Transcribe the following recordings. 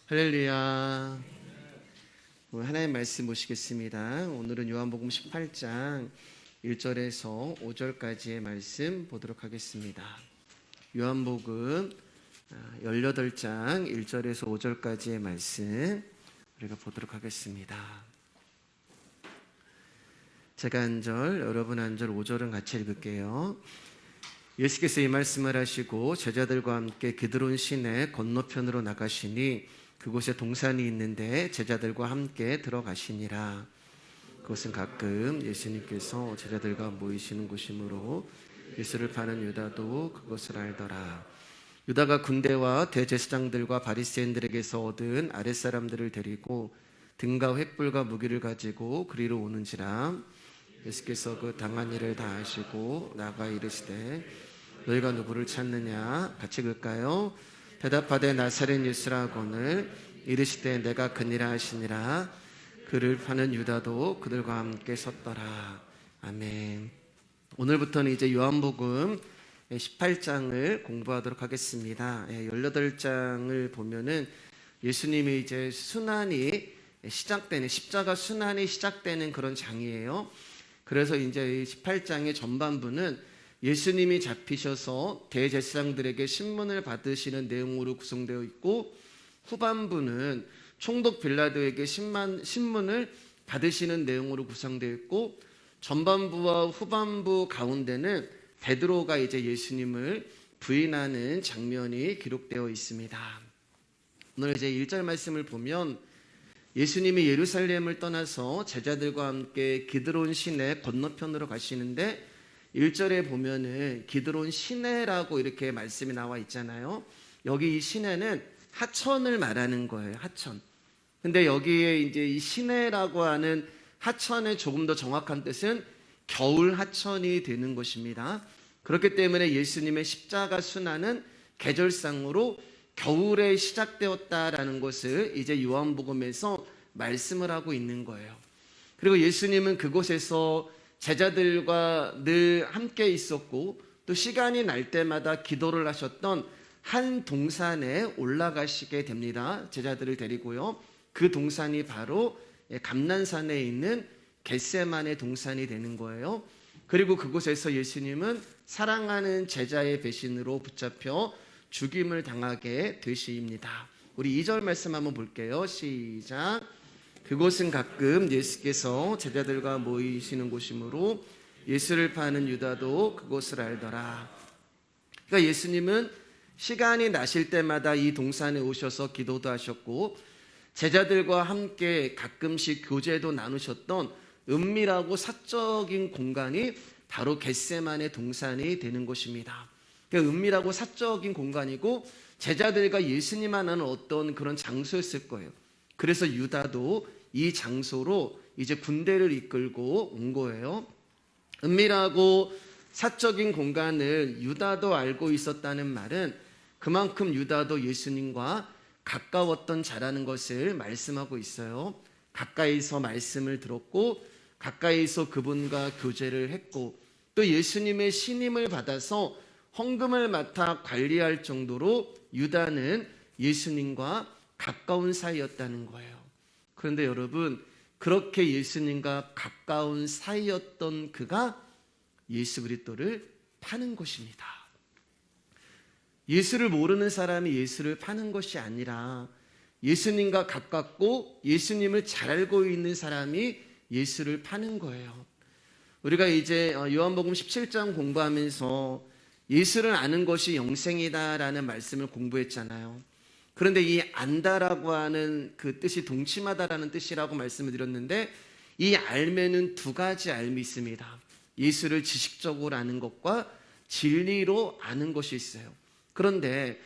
할렐루야. 오늘 하나님 말씀 보시겠습니다. 오늘은 요한복음 18장 1절에서 5절까지의 말씀 보도록 하겠습니다. 요한복음 18장 1절에서 5절까지의 말씀 우리가 보도록 하겠습니다. 제가 한 절, 여러분 한 절, 5절은 같이 읽을게요. 예수께서 이 말씀을 하시고 제자들과 함께 기드론 시내 건너편으로 나가시니 그곳에 동산이 있는데 제자들과 함께 들어가시니라. 그것은 가끔 예수님께서 제자들과 모이시는 곳이므로 예수를 파는 유다도 그것을 알더라. 유다가 군대와 대제사장들과 바리새인들에게서 얻은 아랫사람들을 데리고 등과 횃불과 무기를 가지고 그리로 오는지라. 예수께서 그 당한 일을 다 아시고 나가 이르시되 너희가 누구를 찾느냐? 같이 읽을까요? 대답하되 나사렛 예수라 하거늘 이르시되 내가 그니라 하시니라. 그를 파는 유다도 그들과 함께 섰더라. 아멘. 오늘부터는 이제 요한복음 18장을 공부하도록 하겠습니다. 18장을 보면은 예수님이 이제 순환이 시작되는, 십자가 순환이 시작되는 그런 장이에요. 그래서 이제 18장의 전반부는 예수님이 잡히셔서 대제사장들에게 신문을 받으시는 내용으로 구성되어 있고, 후반부는 총독 빌라도에게 신문을 받으시는 내용으로 구성되어 있고, 전반부와 후반부 가운데는 베드로가 이제 예수님을 부인하는 장면이 기록되어 있습니다. 오늘 이제 1절 말씀을 보면 예수님이 예루살렘을 떠나서 제자들과 함께 기드론 시내 건너편으로 가시는데 1절에 보면은 기드론 시내라고 이렇게 말씀이 나와 있잖아요. 여기 이 시내는 하천을 말하는 거예요. 하천. 근데 여기에 이제 이 시내라고 하는 하천의 조금 더 정확한 뜻은 겨울 하천이 되는 것입니다. 그렇기 때문에 예수님의 십자가 순환은 계절상으로 겨울에 시작되었다라는 것을 이제 요한복음에서 말씀을 하고 있는 거예요. 그리고 예수님은 그곳에서 제자들과 늘 함께 있었고 또 시간이 날 때마다 기도를 하셨던 한 동산에 올라가시게 됩니다. 제자들을 데리고요. 그 동산이 바로 감난산에 있는 겟세마네 동산이 되는 거예요. 그리고 그곳에서 예수님은 사랑하는 제자의 배신으로 붙잡혀 죽임을 당하게 되십니다. 우리 2절 말씀 한번 볼게요. 시작. 그곳은 가끔 예수께서 제자들과 모이시는 곳이므로 예수를 파는 유다도 그곳을 알더라. 그러니까 예수님은 시간이 나실 때마다 이 동산에 오셔서 기도도 하셨고 제자들과 함께 가끔씩 교제도 나누셨던 은밀하고 사적인 공간이 바로 겟세마네 동산이 되는 것입니다. 그러니까 은밀하고 사적인 공간이고 제자들과 예수님만 하는 어떤 그런 장소였을 거예요. 그래서 유다도 이 장소로 이제 군대를 이끌고 온 거예요. 은밀하고 사적인 공간을 유다도 알고 있었다는 말은 그만큼 유다도 예수님과 가까웠던 자라는 것을 말씀하고 있어요. 가까이서 말씀을 들었고 가까이서 그분과 교제를 했고 또 예수님의 신임을 받아서 헌금을 맡아 관리할 정도로 유다는 예수님과 가까운 사이였다는 거예요. 그런데 여러분, 그렇게 예수님과 가까운 사이였던 그가 예수 그리스도를 파는 것입니다. 예수를 모르는 사람이 예수를 파는 것이 아니라 예수님과 가깝고 예수님을 잘 알고 있는 사람이 예수를 파는 거예요. 우리가 이제 요한복음 17장 공부하면서 예수를 아는 것이 영생이다라는 말씀을 공부했잖아요. 그런데 이 안다라고 하는 그 뜻이 동침하다라는 뜻이라고 말씀을 드렸는데 이 알매는 두 가지 알미 있습니다. 예수를 지식적으로 아는 것과 진리로 아는 것이 있어요. 그런데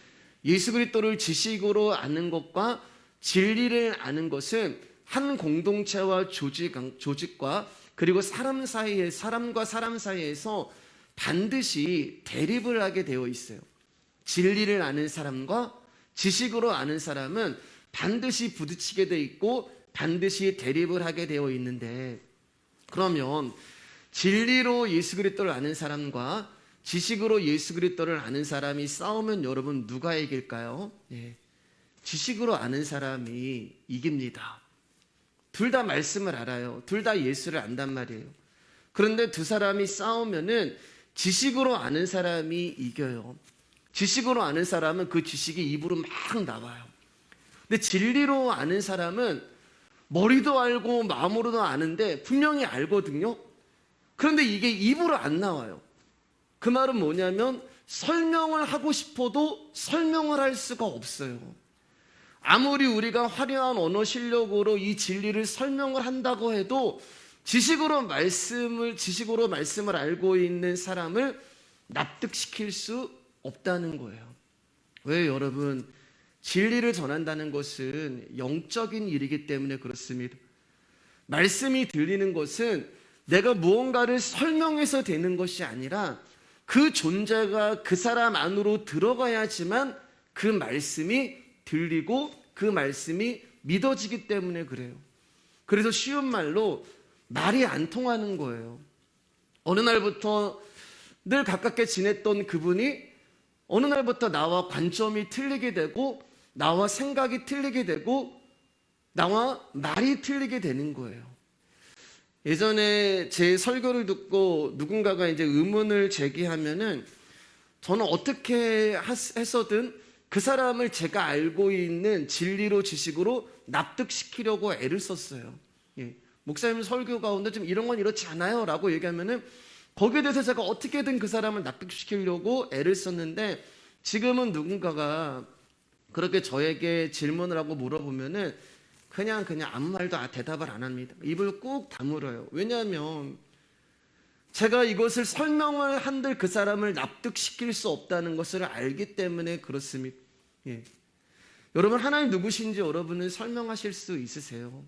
예수 그리스도를 지식으로 아는 것과 진리를 아는 것은 한 공동체와 조직과 그리고 사람과 사람 사이에서 반드시 대립을 하게 되어 있어요. 진리를 아는 사람과 지식으로 아는 사람은 반드시 부딪히게 되어 있고 반드시 대립을 하게 되어 있는데, 그러면 진리로 예수 그리스도를 아는 사람과 지식으로 예수 그리스도를 아는 사람이 싸우면 여러분 누가 이길까요? 지식으로 아는 사람이 이깁니다. 둘 다 말씀을 알아요. 둘 다 예수를 안단 말이에요. 그런데 두 사람이 싸우면은 지식으로 아는 사람이 이겨요. 지식으로 아는 사람은 그 지식이 입으로 막 나와요. 근데 진리로 아는 사람은 머리도 알고 마음으로도 아는데 분명히 알거든요. 그런데 이게 입으로 안 나와요. 그 말은 뭐냐면 설명을 하고 싶어도 설명을 할 수가 없어요. 아무리 우리가 화려한 언어 실력으로 이 진리를 설명을 한다고 해도 지식으로 말씀을 알고 있는 사람을 납득시킬 수 없다는 거예요. 왜 여러분? 진리를 전한다는 것은 영적인 일이기 때문에 그렇습니다. 말씀이 들리는 것은 내가 무언가를 설명해서 되는 것이 아니라 그 존재가 그 사람 안으로 들어가야지만 그 말씀이 들리고 그 말씀이 믿어지기 때문에 그래요. 그래서 쉬운 말로 말이 안 통하는 거예요. 어느 날부터 늘 가깝게 지냈던 그분이 어느 날부터 나와 관점이 틀리게 되고 나와 생각이 틀리게 되고 나와 말이 틀리게 되는 거예요. 예전에 제 설교를 듣고 누군가가 이제 의문을 제기하면은 저는 어떻게 해서든 그 사람을 제가 알고 있는 진리로 지식으로 납득시키려고 애를 썼어요. 예. 목사님 설교 가운데 좀 이런 건 이렇지 않아요 라고 얘기하면은 거기에 대해서 제가 어떻게든 그 사람을 납득시키려고 애를 썼는데 지금은 누군가가 그렇게 저에게 질문을 하고 물어보면은 그냥 아무 말도 대답을 안 합니다. 입을 꾹 다물어요. 왜냐하면 제가 이것을 설명을 한들 그 사람을 납득시킬 수 없다는 것을 알기 때문에 그렇습니다. 예. 여러분 하나님 누구신지 여러분은 설명하실 수 있으세요?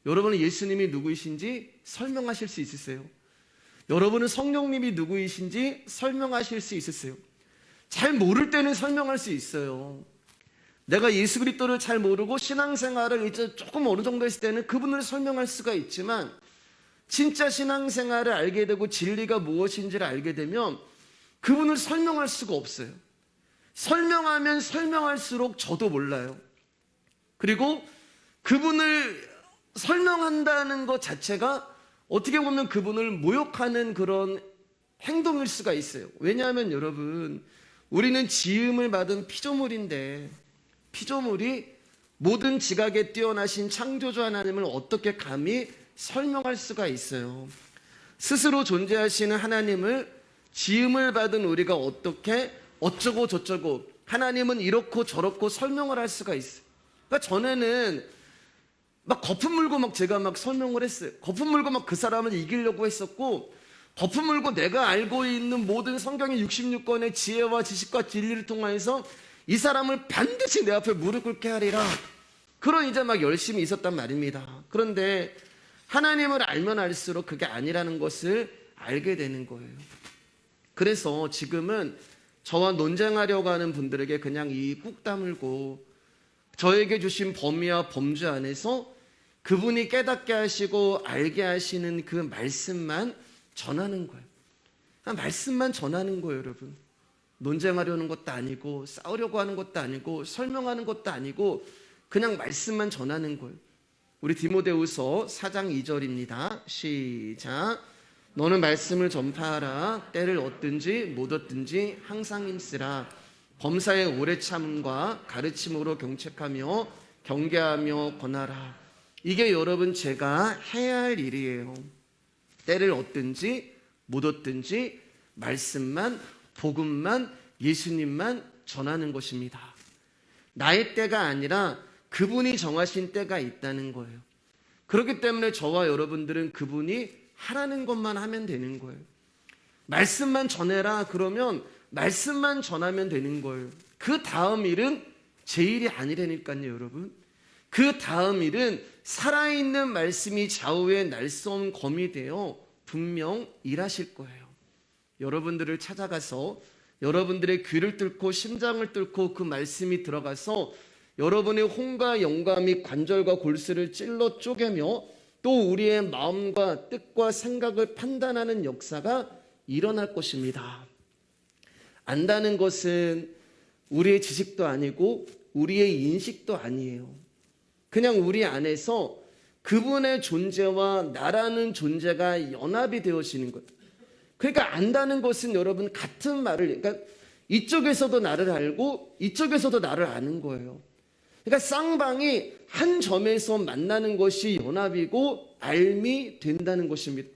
여러분은 예수님이 누구이신지 설명하실 수 있으세요? 여러분은 성령님이 누구이신지 설명하실 수 있으세요? 잘 모를 때는 설명할 수 있어요. 내가 예수 그리스도를 잘 모르고 신앙생활을 이제 조금 어느 정도 했을 때는 그분을 설명할 수가 있지만 진짜 신앙생활을 알게 되고 진리가 무엇인지를 알게 되면 그분을 설명할 수가 없어요. 설명하면 설명할수록 저도 몰라요. 그리고 그분을 설명한다는 것 자체가 어떻게 보면 그분을 모욕하는 그런 행동일 수가 있어요. 왜냐하면 여러분 우리는 지음을 받은 피조물인데 피조물이 모든 지각에 뛰어나신 창조주 하나님을 어떻게 감히 설명할 수가 있어요? 스스로 존재하시는 하나님을 지음을 받은 우리가 어떻게 어쩌고 저쩌고 하나님은 이렇고 저렇고 설명을 할 수가 있어요. 그러니까 전에는 막 거품 물고 막 제가 막 설명을 했어요. 거품 물고 막 그 사람을 이기려고 했었고 거품 물고 내가 알고 있는 모든 성경의 66권의 지혜와 지식과 진리를 통해서 이 사람을 반드시 내 앞에 무릎 꿇게 하리라. 그런 이제 막 열심히 있었단 말입니다. 그런데 하나님을 알면 알수록 그게 아니라는 것을 알게 되는 거예요. 그래서 지금은 저와 논쟁하려고 하는 분들에게 그냥 이 꾹 다물고 저에게 주신 범위와 범주 안에서 그분이 깨닫게 하시고 알게 하시는 그 말씀만 전하는 거예요. 말씀만 전하는 거예요, 여러분. 논쟁하려는 것도 아니고 싸우려고 하는 것도 아니고 설명하는 것도 아니고 그냥 말씀만 전하는 거예요. 우리 디모데후서 4장 2절입니다. 시작. 너는 말씀을 전파하라. 때를 얻든지 못 얻든지 항상 힘쓰라. 범사의 오래 참음과 가르침으로 경책하며 경계하며 권하라. 이게 여러분 제가 해야 할 일이에요. 때를 얻든지 못 얻든지 말씀만 복음만 예수님만 전하는 것입니다. 나의 때가 아니라 그분이 정하신 때가 있다는 거예요. 그렇기 때문에 저와 여러분들은 그분이 하라는 것만 하면 되는 거예요. 말씀만 전해라 그러면 말씀만 전하면 되는 거예요. 그 다음 일은 제 일이 아니라니까요, 여러분. 그 다음 일은 살아있는 말씀이 좌우에 날쌘 검이 되어 분명 일하실 거예요. 여러분들을 찾아가서 여러분들의 귀를 뚫고 심장을 뚫고 그 말씀이 들어가서 여러분의 혼과 영과 및 관절과 골수를 찔러 쪼개며 또 우리의 마음과 뜻과 생각을 판단하는 역사가 일어날 것입니다. 안다는 것은 우리의 지식도 아니고 우리의 인식도 아니에요. 그냥 우리 안에서 그분의 존재와 나라는 존재가 연합이 되어지는 거예요. 그러니까 안다는 것은 여러분 같은 말을, 그러니까 이쪽에서도 나를 알고 이쪽에서도 나를 아는 거예요. 그러니까 쌍방이 한 점에서 만나는 것이 연합이고 알미 된다는 것입니다.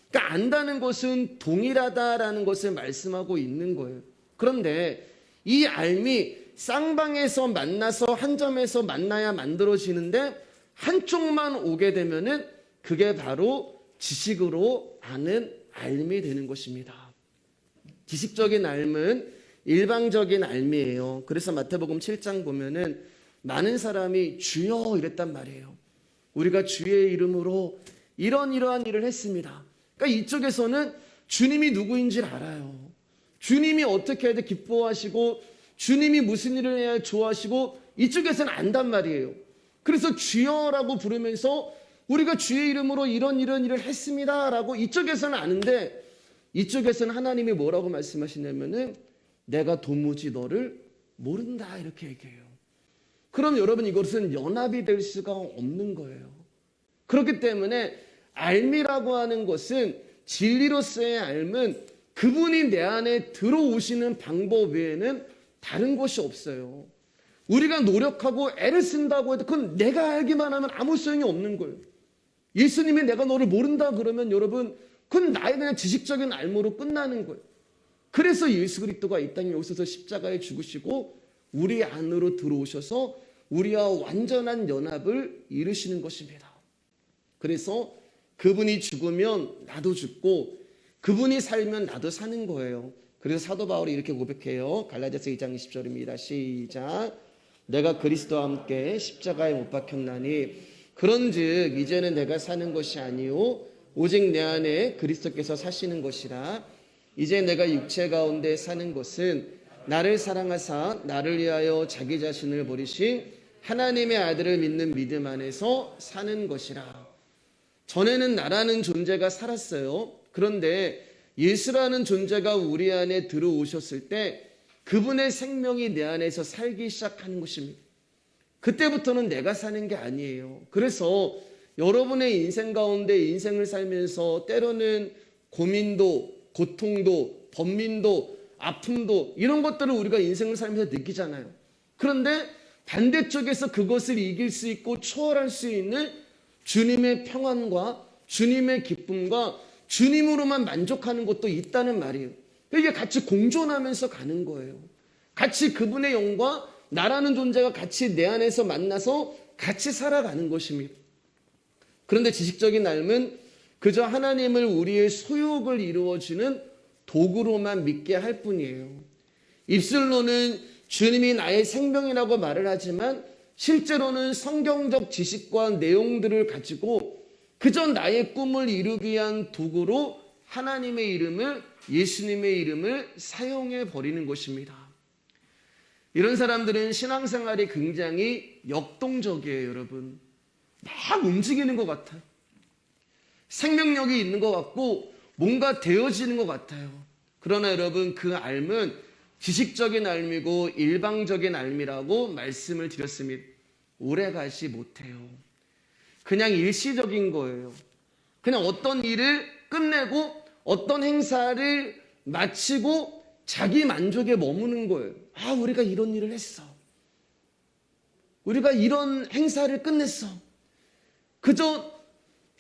그러니까 안다는 것은 동일하다라는 것을 말씀하고 있는 거예요. 그런데 이 알미 쌍방에서 만나서 한 점에서 만나야 만들어지는데 한쪽만 오게 되면은 그게 바로 지식으로 아는 알미 되는 것입니다. 지식적인 알은 일방적인 알미예요. 그래서 마태복음 7장 보면은 많은 사람이 주여 이랬단 말이에요. 우리가 주의 이름으로 이러한 일을 했습니다. 그러니까 이쪽에서는 주님이 누구인지를 알아요. 주님이 어떻게 해야 기뻐하시고 주님이 무슨 일을 해야 좋아하시고 이쪽에서는 안단 말이에요. 그래서 주여라고 부르면서 우리가 주의 이름으로 이런 일을 했습니다 라고 이쪽에서는 아는데 이쪽에서는 하나님이 뭐라고 말씀하시냐면은 내가 도무지 너를 모른다 이렇게 얘기해요. 그럼 여러분 이것은 연합이 될 수가 없는 거예요. 그렇기 때문에 알미라고 하는 것은 진리로서의 알은 그분이 내 안에 들어오시는 방법 외에는 다른 것이 없어요. 우리가 노력하고 애를 쓴다고 해도 그건 내가 알기만 하면 아무 소용이 없는 거예요. 예수님이 내가 너를 모른다 그러면 여러분 그건 나의 그냥 지식적인 알모로 끝나는 거예요. 그래서 예수 그리스도가 이 땅에 오셔서 십자가에 죽으시고 우리 안으로 들어오셔서 우리와 완전한 연합을 이루시는 것입니다. 그래서 그분이 죽으면 나도 죽고 그분이 살면 나도 사는 거예요. 그래서 사도 바울이 이렇게 고백해요. 갈라디아서 2장 20절입니다. 시작. 내가 그리스도와 함께 십자가에 못 박혔나니 그런즉 이제는 내가 사는 것이 아니요 오직 내 안에 그리스도께서 사시는 것이라. 이제 내가 육체 가운데 사는 것은 나를 사랑하사 나를 위하여 자기 자신을 버리신 하나님의 아들을 믿는 믿음 안에서 사는 것이라. 전에는 나라는 존재가 살았어요. 그런데 예수라는 존재가 우리 안에 들어오셨을 때 그분의 생명이 내 안에서 살기 시작하는 것입니다. 그때부터는 내가 사는 게 아니에요. 그래서 여러분의 인생 가운데 인생을 살면서 때로는 고민도 고통도 번민도 아픔도 이런 것들을 우리가 인생을 살면서 느끼잖아요. 그런데 반대쪽에서 그것을 이길 수 있고 초월할 수 있는 주님의 평안과 주님의 기쁨과 주님으로만 만족하는 것도 있다는 말이에요. 이게 같이 공존하면서 가는 거예요. 같이 그분의 영과 나라는 존재가 같이 내 안에서 만나서 같이 살아가는 것입니다. 그런데 지식적인 삶은 그저 하나님을 우리의 소욕을 이루어주는 도구로만 믿게 할 뿐이에요. 입술로는 주님이 나의 생명이라고 말을 하지만 실제로는 성경적 지식과 내용들을 가지고 그저 나의 꿈을 이루기 위한 도구로 하나님의 이름을, 예수님의 이름을 사용해 버리는 것입니다. 이런 사람들은 신앙생활이 굉장히 역동적이에요, 여러분. 막 움직이는 것 같아요. 생명력이 있는 것 같고 뭔가 되어지는 것 같아요. 그러나 여러분 그 삶은 지식적인 삶이고 일방적인 삶이라고 말씀을 드렸습니다. 오래 가지 못해요. 그냥 일시적인 거예요. 그냥 어떤 일을 끝내고 어떤 행사를 마치고 자기 만족에 머무는 거예요. 아, 우리가 이런 일을 했어. 우리가 이런 행사를 끝냈어. 그저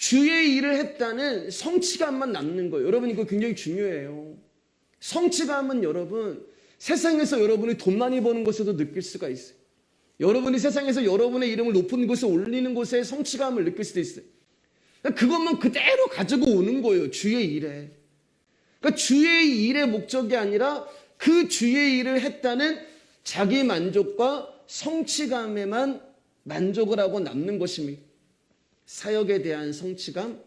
주의 일을 했다는 성취감만 남는 거예요. 여러분 이거 굉장히 중요해요. 성취감은 여러분 세상에서 여러분이 돈 많이 버는 것에도 느낄 수가 있어요. 여러분이 세상에서 여러분의 이름을 높은 곳에 올리는 곳에 성취감을 느낄 수도 있어요. 그것만 그대로 가지고 오는 거예요. 주의 일에. 그러니까 주의 일의 목적이 아니라 그 주의 일을 했다는 자기 만족과 성취감에만 만족을 하고 남는 것입니다. 사역에 대한 성취감,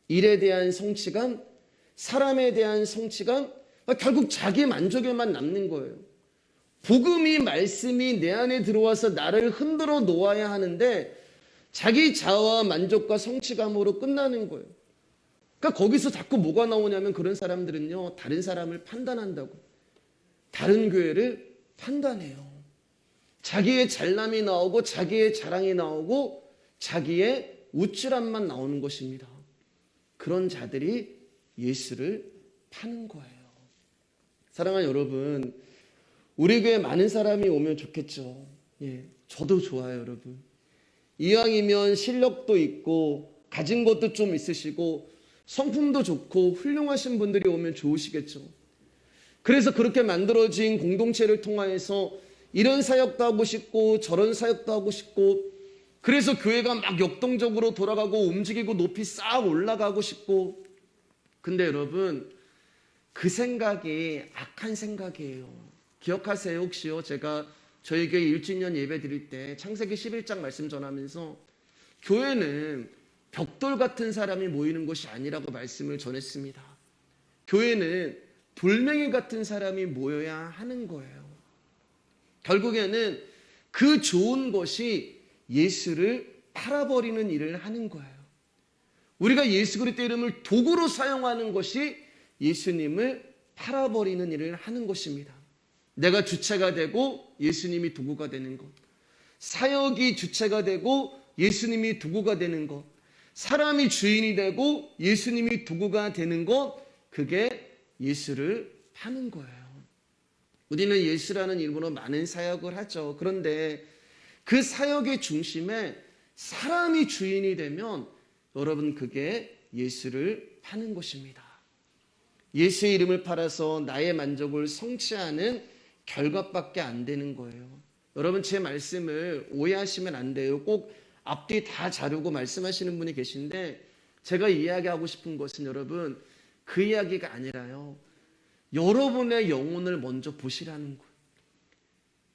일에 대한 성취감, 사람에 대한 성취감, 결국 자기 만족에만 남는 거예요. 복음이 말씀이 내 안에 들어와서 나를 흔들어 놓아야 하는데 자기 자아와 만족과 성취감으로 끝나는 거예요. 그러니까 거기서 자꾸 뭐가 나오냐면 그런 사람들은요, 다른 사람을 판단한다고. 다른 교회를 판단해요. 자기의 잘남이 나오고 자기의 자랑이 나오고 자기의 우쭐함만 나오는 것입니다. 그런 자들이 예수를 파는 거예요. 사랑하는 여러분, 우리 교회에 많은 사람이 오면 좋겠죠. 예, 저도 좋아요, 여러분. 이왕이면 실력도 있고 가진 것도 좀 있으시고 성품도 좋고 훌륭하신 분들이 오면 좋으시겠죠. 그래서 그렇게 만들어진 공동체를 통하여서 이런 사역도 하고 싶고 저런 사역도 하고 싶고, 그래서 교회가 막 역동적으로 돌아가고 움직이고 높이 싹 올라가고 싶고. 근데 여러분, 그 생각이 악한 생각이에요. 기억하세요? 혹시요? 제가 저희 교회 1주년 예배 드릴 때 창세기 11장 말씀 전하면서 교회는 벽돌 같은 사람이 모이는 것이 아니라고 말씀을 전했습니다. 교회는 돌멩이 같은 사람이 모여야 하는 거예요. 결국에는 그 좋은 것이 예수를 팔아버리는 일을 하는 거예요. 우리가 예수 그리스도의 이름을 도구로 사용하는 것이 예수님을 팔아버리는 일을 하는 것입니다. 내가 주체가 되고 예수님이 도구가 되는 것, 사역이 주체가 되고 예수님이 도구가 되는 것, 사람이 주인이 되고 예수님이 도구가 되는 것, 그게 예수를 파는 거예요. 우리는 예수라는 이름으로 많은 사역을 하죠. 그런데 그 사역의 중심에 사람이 주인이 되면 여러분, 그게 예수를 파는 것입니다. 예수의 이름을 팔아서 나의 만족을 성취하는 결과밖에 안 되는 거예요. 여러분, 제 말씀을 오해하시면 안 돼요. 꼭 앞뒤 다 자르고 말씀하시는 분이 계신데, 제가 이야기하고 싶은 것은 여러분, 그 이야기가 아니라요, 여러분의 영혼을 먼저 보시라는 거예요.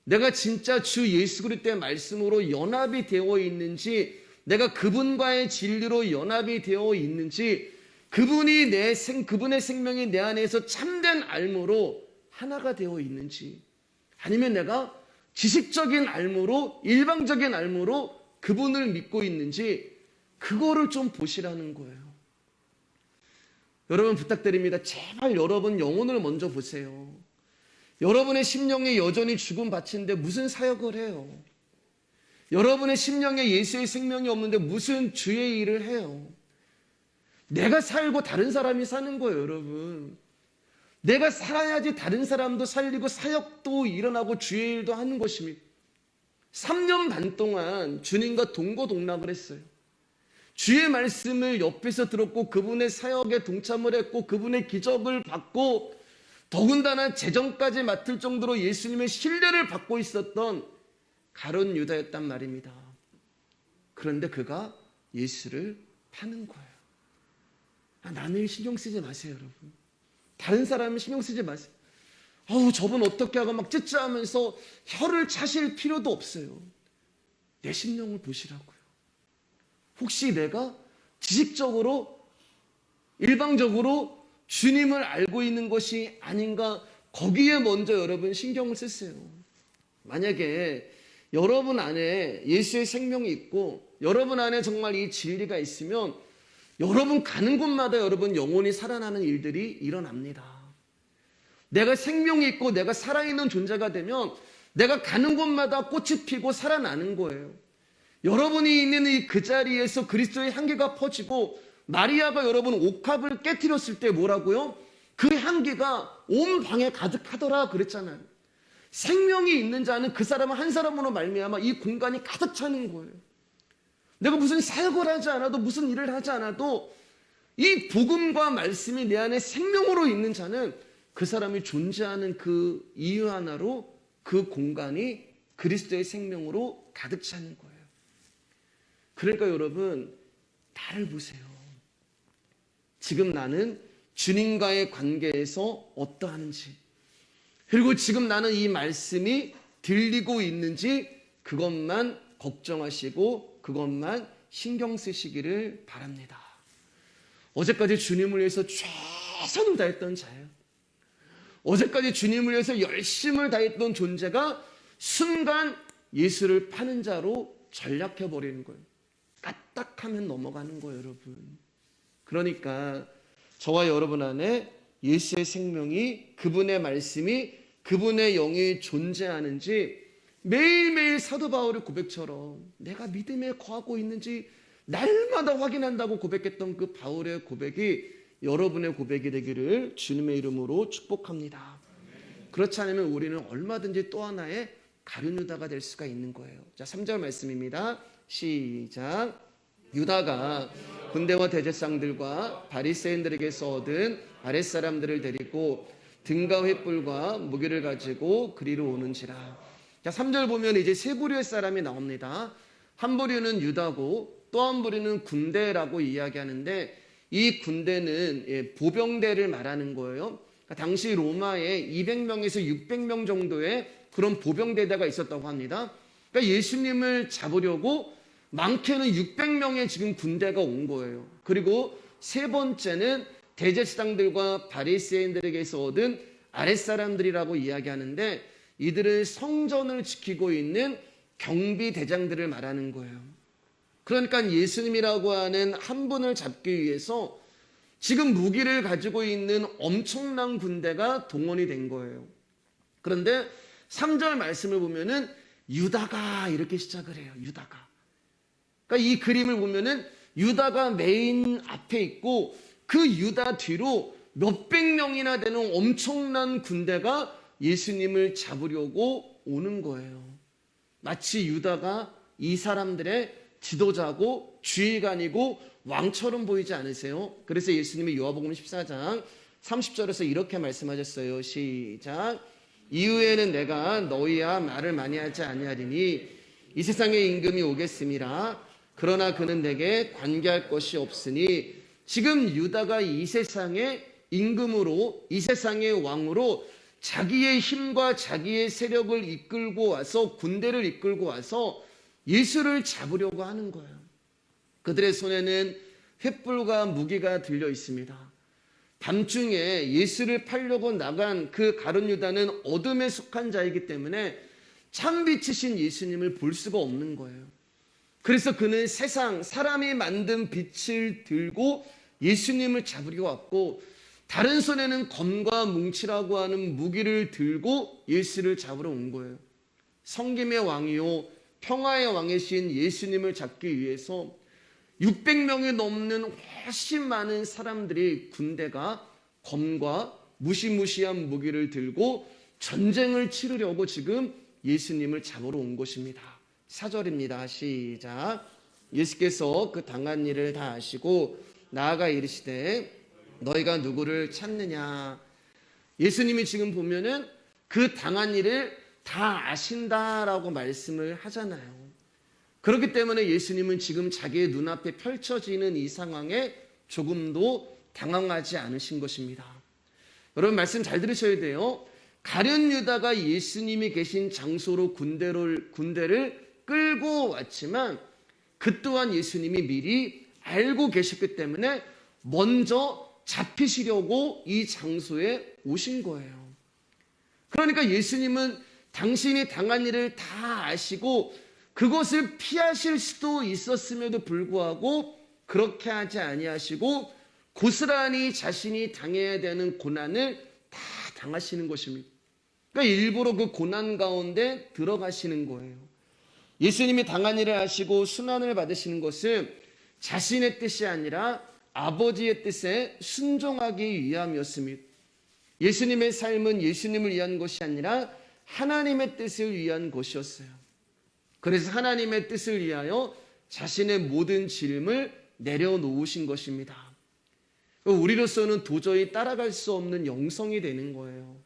내가 진짜 주 예수 그리스도의 말씀으로 연합이 되어 있는지, 내가 그분과의 진리로 연합이 되어 있는지, 그분의 생명이 내 안에서 참된 알므로 하나가 되어 있는지, 아니면 내가 지식적인 알므로, 일방적인 알므로 그분을 믿고 있는지, 그거를 좀 보시라는 거예요. 여러분, 부탁드립니다. 제발 여러분 영혼을 먼저 보세요. 여러분의 심령이 여전히 죽음 바치는데 무슨 사역을 해요? 여러분의 심령에 예수의 생명이 없는데 무슨 주의 일을 해요? 내가 살고 다른 사람이 사는 거예요, 여러분. 내가 살아야지 다른 사람도 살리고 사역도 일어나고 주의 일도 하는 것입니다. 3년 반 동안 주님과 동고동락을 했어요. 주의 말씀을 옆에서 들었고 그분의 사역에 동참을 했고 그분의 기적을 받고 더군다나 재정까지 맡을 정도로 예수님의 신뢰를 받고 있었던 가룟 유다였단 말입니다. 그런데 그가 예수를 파는 거예요. 남의 신경 쓰지 마세요, 여러분. 다른 사람은 신경 쓰지 마세요. 저분 어떻게 하고 막 찌찌하면서 혀를 차실 필요도 없어요. 내 심령을 보시라고요. 혹시 내가 지식적으로 일방적으로 주님을 알고 있는 것이 아닌가, 거기에 먼저 여러분 신경을 쓰세요. 만약에 여러분 안에 예수의 생명이 있고 여러분 안에 정말 이 진리가 있으면 여러분 가는 곳마다 여러분 영혼이 살아나는 일들이 일어납니다. 내가 생명이 있고 내가 살아있는 존재가 되면 내가 가는 곳마다 꽃이 피고 살아나는 거예요. 여러분이 있는 그 자리에서 그리스도의 향기가 퍼지고, 마리아가 여러분 옥합을 깨뜨렸을 때 뭐라고요? 그 향기가 온 방에 가득하더라 그랬잖아요. 생명이 있는 자는 그 사람은 한 사람으로 말미암아 이 공간이 가득 차는 거예요. 내가 무슨 사역을 하지 않아도 무슨 일을 하지 않아도 이 복음과 말씀이 내 안에 생명으로 있는 자는 그 사람이 존재하는 그 이유 하나로 그 공간이 그리스도의 생명으로 가득 차는 거예요. 그러니까 여러분, 나를 보세요. 지금 나는 주님과의 관계에서 어떠한지, 그리고 지금 나는 이 말씀이 들리고 있는지 그것만 걱정하시고 그것만 신경 쓰시기를 바랍니다. 어제까지 주님을 위해서 최선을 다했던 자예요. 어제까지 주님을 위해서 열심을 다했던 존재가 순간 예수를 파는 자로 전락해버리는 거예요. 까딱하면 넘어가는 거예요, 여러분. 그러니까 저와 여러분 안에 예수의 생명이, 그분의 말씀이, 그분의 영이 존재하는지 매일매일 사도 바울의 고백처럼 내가 믿음에 거하고 있는지 날마다 확인한다고 고백했던 그 바울의 고백이 여러분의 고백이 되기를 주님의 이름으로 축복합니다. 그렇지 않으면 우리는 얼마든지 또 하나의 가룟 유다가 될 수가 있는 거예요. 자, 3절 말씀입니다. 시작. 유다가 군대와 대제사장들과 바리새인들에게서 얻은 아랫사람들을 데리고 등과 횃불과 무기를 가지고 그리로 오는지라. 자, 3절 보면 이제 세 부류의 사람이 나옵니다. 한 부류는 유다고 또 한 부류는 군대라고 이야기하는데, 이 군대는 보병대를 말하는 거예요. 그러니까 당시 로마에 200명에서 600명 정도의 그런 보병대대가 있었다고 합니다. 그러니까 예수님을 잡으려고 많게는 600명의 지금 군대가 온 거예요. 그리고 세 번째는 대제사장들과 바리새인들에게서 얻은 아랫사람들이라고 이야기하는데, 이들은 성전을 지키고 있는 경비대장들을 말하는 거예요. 그러니까 예수님이라고 하는 한 분을 잡기 위해서 지금 무기를 가지고 있는 엄청난 군대가 동원이 된 거예요. 그런데 3절 말씀을 보면은 유다가 이렇게 시작을 해요. 유다가. 그러니까 이 그림을 보면은 유다가 메인 앞에 있고 그 유다 뒤로 몇백 명이나 되는 엄청난 군대가 예수님을 잡으려고 오는 거예요. 마치 유다가 이 사람들의 지도자고 주의관이고 왕처럼 보이지 않으세요? 그래서 예수님이 요한복음 14장 30절에서 이렇게 말씀하셨어요. 시작. 이후에는 내가 너희와 말을 많이 하지 아니하리니 이 세상의 임금이 오겠음이라. 그러나 그는 내게 관계할 것이 없으니. 지금 유다가 이 세상의 임금으로, 이 세상의 왕으로 자기의 힘과 자기의 세력을 이끌고 와서, 군대를 이끌고 와서 예수를 잡으려고 하는 거예요. 그들의 손에는 횃불과 무기가 들려 있습니다. 밤중에 예수를 팔려고 나간 그 가룟 유다는 어둠에 속한 자이기 때문에 참빛이신 예수님을 볼 수가 없는 거예요. 그래서 그는 세상, 사람이 만든 빛을 들고 예수님을 잡으려고 왔고, 다른 손에는 검과 뭉치라고 하는 무기를 들고 예수를 잡으러 온 거예요. 성김의 왕이요 평화의 왕이신 예수님을 잡기 위해서 600명이 넘는 훨씬 많은 사람들이, 군대가 검과 무시무시한 무기를 들고 전쟁을 치르려고 지금 예수님을 잡으러 온 것입니다. 4절입니다. 시작. 예수께서 그 당한 일을 다 아시고 나아가 이르시되 너희가 누구를 찾느냐. 예수님이 지금 보면은 그 당한 일을 다 아신다라고 말씀을 하잖아요. 그렇기 때문에 예수님은 지금 자기의 눈앞에 펼쳐지는 이 상황에 조금도 당황하지 않으신 것입니다. 여러분 말씀 잘 들으셔야 돼요. 가룟 유다가 예수님이 계신 장소로 군대를 끌고 왔지만 그 또한 예수님이 미리 알고 계셨기 때문에 먼저 잡히시려고 이 장소에 오신 거예요. 그러니까 예수님은 당신이 당한 일을 다 아시고 그것을 피하실 수도 있었음에도 불구하고 그렇게 하지 아니하시고 고스란히 자신이 당해야 되는 고난을 다 당하시는 것입니다. 그러니까 일부러 그 고난 가운데 들어가시는 거예요. 예수님이 당한 일을 하시고 순환을 받으시는 것은 자신의 뜻이 아니라 아버지의 뜻에 순종하기 위함이었습니다. 예수님의 삶은 예수님을 위한 것이 아니라 하나님의 뜻을 위한 것이었어요. 그래서 하나님의 뜻을 위하여 자신의 모든 짐을 내려놓으신 것입니다. 우리로서는 도저히 따라갈 수 없는 영성이 되는 거예요.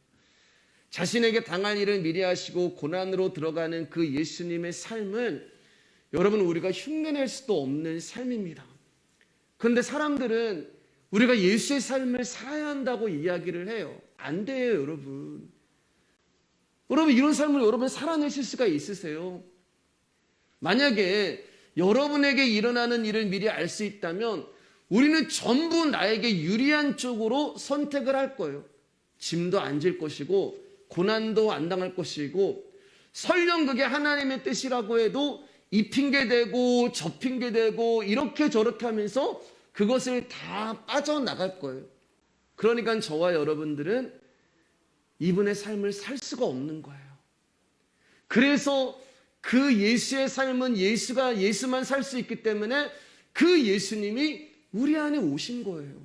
자신에게 당한 일을 미리 하시고 고난으로 들어가는 그 예수님의 삶은 여러분 우리가 흉내낼 수도 없는 삶입니다. 그런데 사람들은 우리가 예수의 삶을 살아야 한다고 이야기를 해요. 안 돼요, 여러분. 여러분 이런 삶을 여러분 살아내실 수가 있으세요? 만약에 여러분에게 일어나는 일을 미리 알 수 있다면 우리는 전부 나에게 유리한 쪽으로 선택을 할 거예요. 짐도 안 질 것이고 고난도 안 당할 것이고, 설령 그게 하나님의 뜻이라고 해도 이 핑계 대고 저 핑계 대고 이렇게 저렇게 하면서 그것을 다 빠져나갈 거예요. 그러니까 저와 여러분들은 이분의 삶을 살 수가 없는 거예요. 그래서 그 예수의 삶은 예수만 살 수 있기 때문에 그 예수님이 우리 안에 오신 거예요.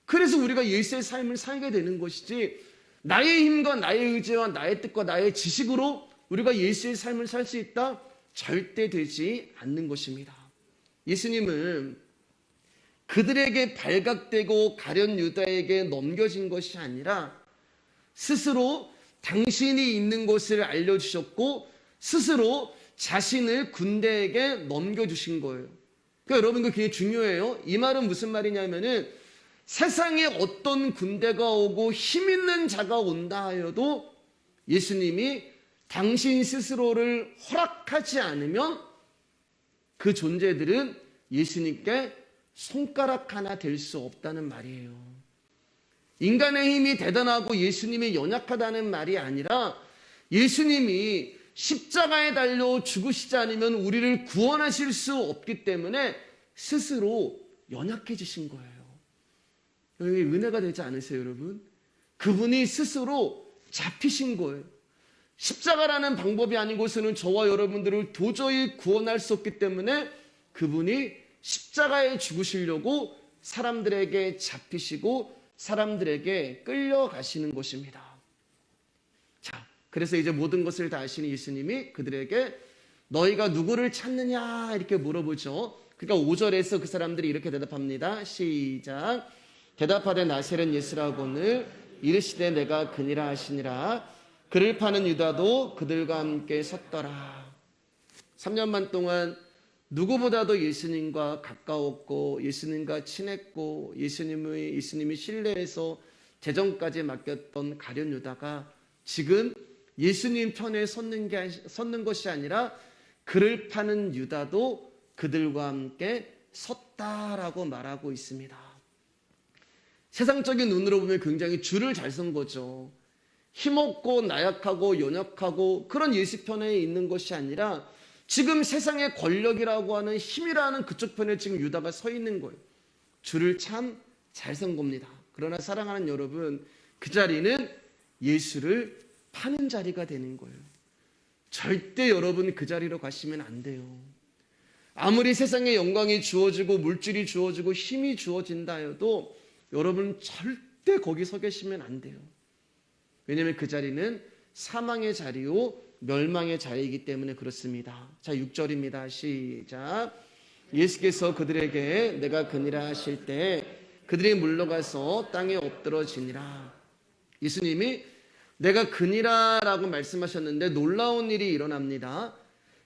그래서 우리가 예수의 삶을 살게 되는 것이지, 나의 힘과 나의 의지와 나의 뜻과 나의 지식으로 우리가 예수의 삶을 살 수 있다? 절대 되지 않는 것입니다. 예수님은 그들에게 발각되고 가룟 유다에게 넘겨진 것이 아니라 스스로 당신이 있는 곳을 알려주셨고 스스로 자신을 군대에게 넘겨주신 거예요. 그러니까 여러분, 그게 굉장히 중요해요. 이 말은 무슨 말이냐면은, 세상에 어떤 군대가 오고 힘 있는 자가 온다 하여도 예수님이 당신 스스로를 허락하지 않으면 그 존재들은 예수님께 손가락 하나 될 수 없다는 말이에요. 인간의 힘이 대단하고 예수님이 연약하다는 말이 아니라, 예수님이 십자가에 달려 죽으시지 않으면 우리를 구원하실 수 없기 때문에 스스로 연약해지신 거예요. 여기 은혜가 되지 않으세요, 여러분? 그분이 스스로 잡히신 거예요. 십자가라는 방법이 아닌 곳에는 저와 여러분들을 도저히 구원할 수 없기 때문에 그분이 십자가에 죽으시려고 사람들에게 잡히시고 사람들에게 끌려가시는 것입니다. 자, 그래서 이제 모든 것을 다 아시는 예수님이 그들에게 너희가 누구를 찾느냐 이렇게 물어보죠. 그러니까 5절에서 그 사람들이 이렇게 대답합니다. 시작. 대답하되 나세렛 예수라고는 이르시되 내가 그니라 하시니라. 그를 파는 유다도 그들과 함께 섰더라. 3년 반 동안 누구보다도 예수님과 가까웠고 예수님과 친했고 예수님이 신뢰해서 재정까지 맡겼던 가룟 유다가 지금 예수님 편에 섰는 것이 아니라 그를 파는 유다도 그들과 함께 섰다라고 말하고 있습니다. 세상적인 눈으로 보면 굉장히 줄을 잘 선 거죠. 힘없고 나약하고 연약하고 그런 예수 편에 있는 것이 아니라 지금 세상의 권력이라고 하는 힘이라는 그쪽 편에 지금 유다가 서 있는 거예요. 줄을 참 잘 선 겁니다. 그러나 사랑하는 여러분, 그 자리는 예수를 파는 자리가 되는 거예요. 절대 여러분 그 자리로 가시면 안 돼요. 아무리 세상에 영광이 주어지고 물질이 주어지고 힘이 주어진다 해도 여러분 절대 거기 서 계시면 안 돼요. 왜냐하면 그 자리는 사망의 자리요 멸망의 자리이기 때문에 그렇습니다. 자, 6절입니다. 시작. 예수께서 그들에게 내가 그니라 하실 때 그들이 물러가서 땅에 엎드러지니라. 예수님이 내가 그니라 라고 말씀하셨는데 놀라운 일이 일어납니다.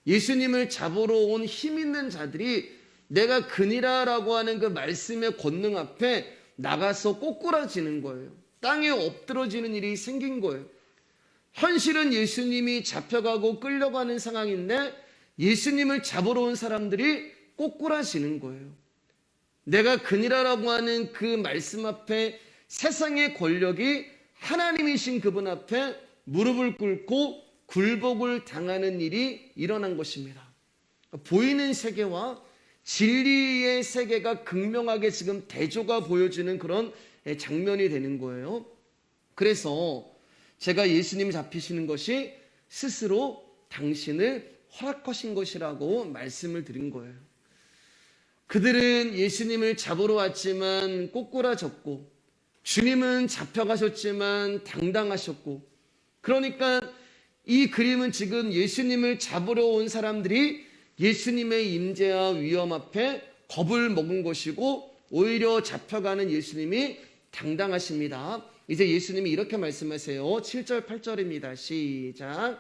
예수님을 잡으러 온 힘 있는 자들이 내가 그니라 라고 하는 그 말씀의 권능 앞에 나가서 꼬꾸라지는 거예요. 땅에 엎드러지는 일이 생긴 거예요. 현실은 예수님이 잡혀가고 끌려가는 상황인데 예수님을 잡으러 온 사람들이 꼬꾸라지는 거예요. 내가 그니라라고 하는 그 말씀 앞에 세상의 권력이 하나님이신 그분 앞에 무릎을 꿇고 굴복을 당하는 일이 일어난 것입니다. 보이는 세계와 진리의 세계가 극명하게 지금 대조가 보여지는 그런 장면이 되는 거예요. 그래서 제가 예수님 잡히시는 것이 스스로 당신을 허락하신 것이라고 말씀을 드린 거예요. 그들은 예수님을 잡으러 왔지만 꼬꾸라졌고 주님은 잡혀가셨지만 당당하셨고, 그러니까 이 그림은 지금 예수님을 잡으러 온 사람들이 예수님의 임재와 위엄 앞에 겁을 먹은 것이고 오히려 잡혀가는 예수님이 당당하십니다. 이제 예수님이 이렇게 말씀하세요. 7절 8절입니다. 시작.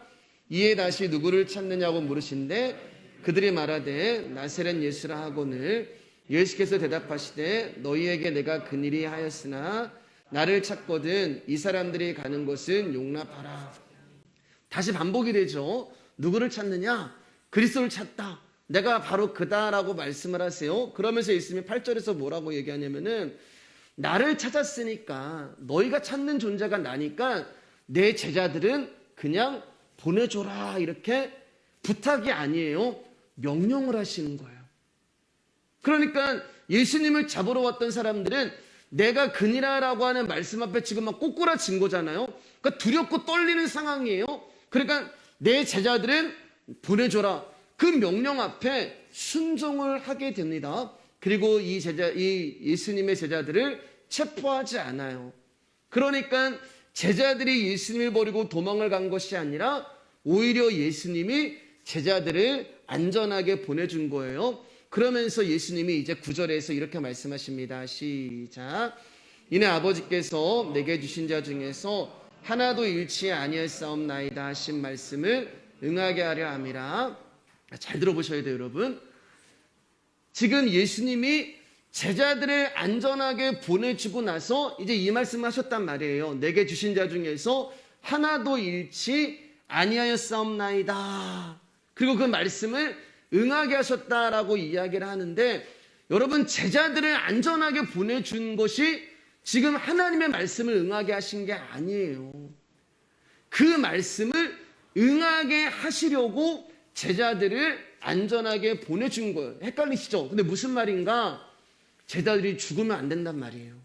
이에 다시 누구를 찾느냐고 물으신데 그들이 말하되 나세렛 예수라 하거늘 예수께서 대답하시되 너희에게 내가 그일이 하였으나 나를 찾거든 이 사람들이 가는 곳은 용납하라. 다시 반복이 되죠. 누구를 찾느냐? 그리스도를 찾다. 내가 바로 그다라고 말씀을 하세요. 그러면서 예수님이 8절에서 뭐라고 얘기하냐면은 나를 찾았으니까 너희가 찾는 존재가 나니까 내 제자들은 그냥 보내줘라 이렇게 부탁이 아니에요. 명령을 하시는 거예요. 그러니까 예수님을 잡으러 왔던 사람들은 내가 그니라라고 하는 말씀 앞에 지금 막 꼬꾸라진 거잖아요. 그러니까 두렵고 떨리는 상황이에요. 그러니까 내 제자들은 보내줘라. 그 명령 앞에 순종을 하게 됩니다. 그리고 이 예수님의 제자들을 체포하지 않아요. 그러니까 제자들이 예수님을 버리고 도망을 간 것이 아니라 오히려 예수님이 제자들을 안전하게 보내준 거예요. 그러면서 예수님이 이제 9절에서 이렇게 말씀하십니다. 시작. 이내 아버지께서 내게 주신 자 중에서 하나도 잃지 아니하였사옵나이다 하신 말씀을 응하게 하려 함이라. 잘 들어보셔야 돼요, 여러분. 지금 예수님이 제자들을 안전하게 보내주고 나서 이제 이 말씀을 하셨단 말이에요. 내게 주신 자 중에서 하나도 잃지 아니하였사옵나이다. 그리고 그 말씀을 응하게 하셨다라고 이야기를 하는데, 여러분, 제자들을 안전하게 보내준 것이 지금 하나님의 말씀을 응하게 하신 게 아니에요. 그 말씀을 응하게 하시려고 제자들을 안전하게 보내준 거예요. 헷갈리시죠? 근데 무슨 말인가? 제자들이 죽으면 안 된단 말이에요.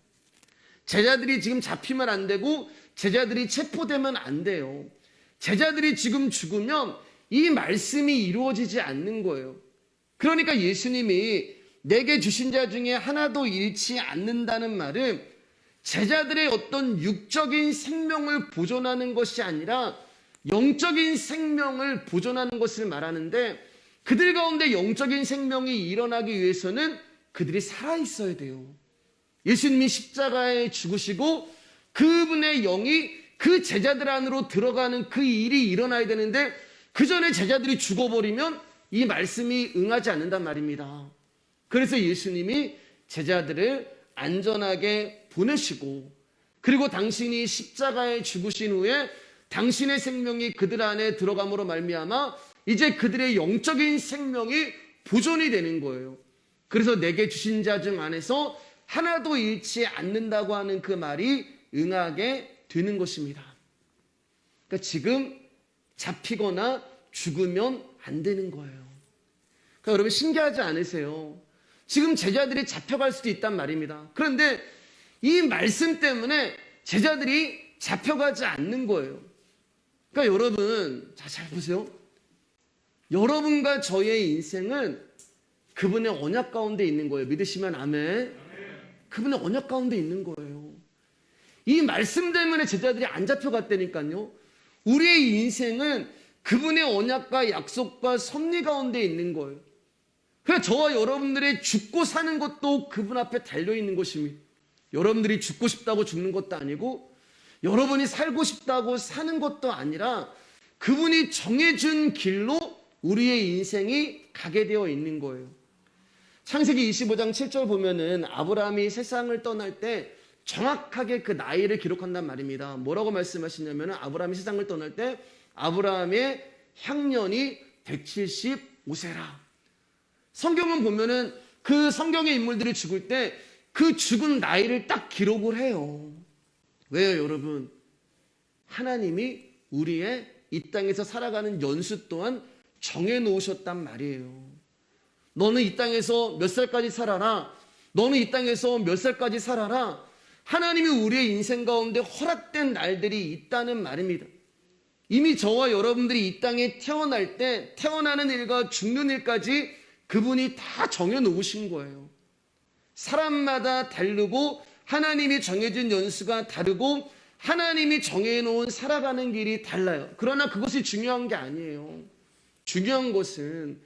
제자들이 지금 잡히면 안 되고 제자들이 체포되면 안 돼요. 제자들이 지금 죽으면 이 말씀이 이루어지지 않는 거예요. 그러니까 예수님이 내게 주신 자 중에 하나도 잃지 않는다는 말은 제자들의 어떤 육적인 생명을 보존하는 것이 아니라 영적인 생명을 보존하는 것을 말하는데, 그들 가운데 영적인 생명이 일어나기 위해서는 그들이 살아있어야 돼요. 예수님이 십자가에 죽으시고 그분의 영이 그 제자들 안으로 들어가는 그 일이 일어나야 되는데, 그 전에 제자들이 죽어버리면 이 말씀이 응하지 않는단 말입니다. 그래서 예수님이 제자들을 안전하게 보내시고, 그리고 당신이 십자가에 죽으신 후에 당신의 생명이 그들 안에 들어감으로 말미암아 이제 그들의 영적인 생명이 보존이 되는 거예요. 그래서 내게 주신 자 중 안에서 하나도 잃지 않는다고 하는 그 말이 응하게 되는 것입니다. 그러니까 지금 잡히거나 죽으면 안 되는 거예요. 그러니까 여러분, 신기하지 않으세요? 지금 제자들이 잡혀갈 수도 있단 말입니다. 그런데 이 말씀 때문에 제자들이 잡혀가지 않는 거예요. 그러니까 여러분, 잘 보세요. 여러분과 저의 인생은 그분의 언약 가운데 있는 거예요. 믿으시면 아멘. 그분의 언약 가운데 있는 거예요. 이 말씀 때문에 제자들이 안 잡혀갔다니까요. 우리의 인생은 그분의 언약과 약속과 섭리 가운데 있는 거예요. 그래서 저와 여러분들의 죽고 사는 것도 그분 앞에 달려있는 것입니다. 여러분들이 죽고 싶다고 죽는 것도 아니고, 여러분이 살고 싶다고 사는 것도 아니라 그분이 정해준 길로 우리의 인생이 가게 되어 있는 거예요. 창세기 25장 7절 보면은 아브라함이 세상을 떠날 때 정확하게 그 나이를 기록한단 말입니다. 뭐라고 말씀하시냐면은 아브라함이 세상을 떠날 때 아브라함의 향년이 175세라. 성경은 보면은 그 성경의 인물들이 죽을 때 그 죽은 나이를 딱 기록을 해요. 왜요, 여러분? 하나님이 우리의 이 땅에서 살아가는 연수 또한 정해놓으셨단 말이에요. 너는 이 땅에서 몇 살까지 살아라. 너는 이 땅에서 몇 살까지 살아라. 하나님이 우리의 인생 가운데 허락된 날들이 있다는 말입니다. 이미 저와 여러분들이 이 땅에 태어날 때 태어나는 일과 죽는 일까지 그분이 다 정해놓으신 거예요. 사람마다 다르고 하나님이 정해진 연수가 다르고 하나님이 정해놓은 살아가는 길이 달라요. 그러나 그것이 중요한 게 아니에요. 중요한 것은